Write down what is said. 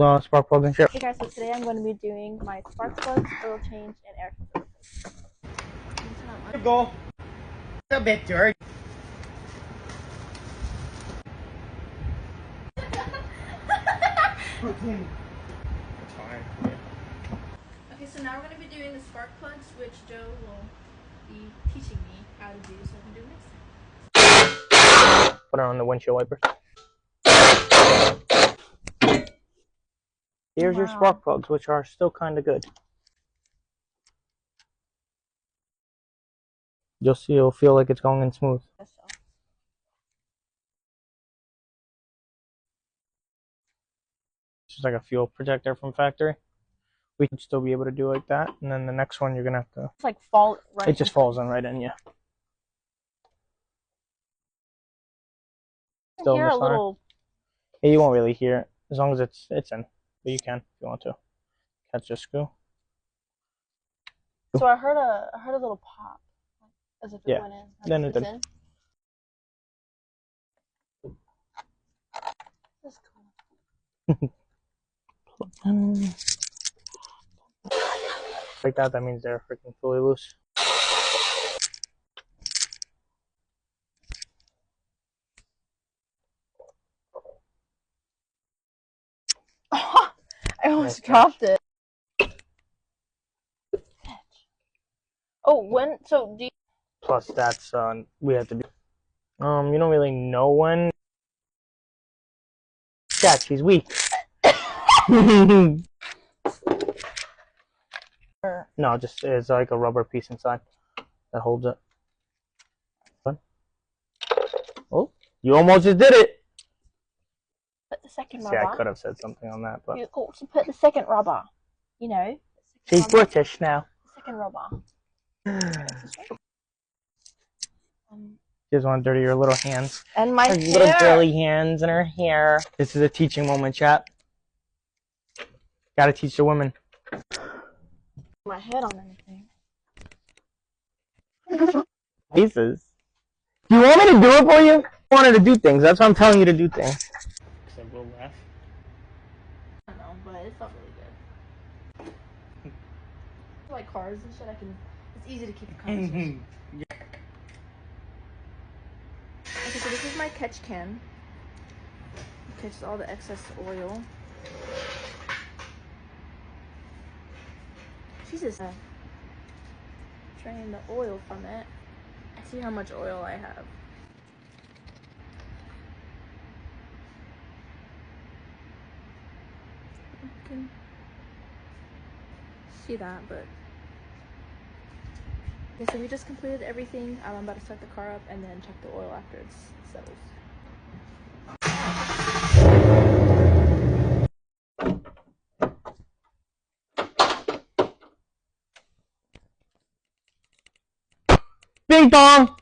Spark plug and shit. Hey guys, so today I'm going to be doing my spark plugs, oil change, and air filter. Go. It's a bit dirty. Okay, so now we're going to be doing the spark plugs, which Joe will be teaching me how to do so I can do this. Put it on the windshield wipers. Here's your spark plugs, which are still kind of good. You'll feel like it's going in smooth. Yes, so. It's just like a fuel protector from factory. We can still be able to do like that, and then the next one you're gonna have to. It's like fall right. It just falls in right in, yeah. Still hear a little. Yeah, you won't really hear it as long as it's in, but you can if you want to. Catch the screw. So I heard a little pop, as if it went in. Then it did. That's cool. Like that means they're freaking fully loose. I almost dropped it. Oh, when? So do you? Plus, that's we have to do. You don't really know when. Yeah, she's weak. No, just it's like a rubber piece inside that holds it. Oh, you almost just did it. Put the second rubber. Yeah, I could have said something on that, but you also put the second rubber. You know. She's British now. Second rubber. She doesn't want to dirty her little hands. And my her little girly hands and her hair. This is a teaching moment, chat. Gotta teach the women. My head on anything. Pieces. Do you want me to do it for you? I wanted to do things. That's why I'm telling you to do things. Except we'll laugh. I don't know, but it felt really good. Like cars and shit, it's easy to keep the conversation. Yeah. Okay, so this is my catch can. It catches all the excess oil. Jesus. Drain the oil from it. I see how much oil I have. You can see that, but okay, so we just completed everything. I'm about to start the car up and then check the oil after it settles. Bing dong!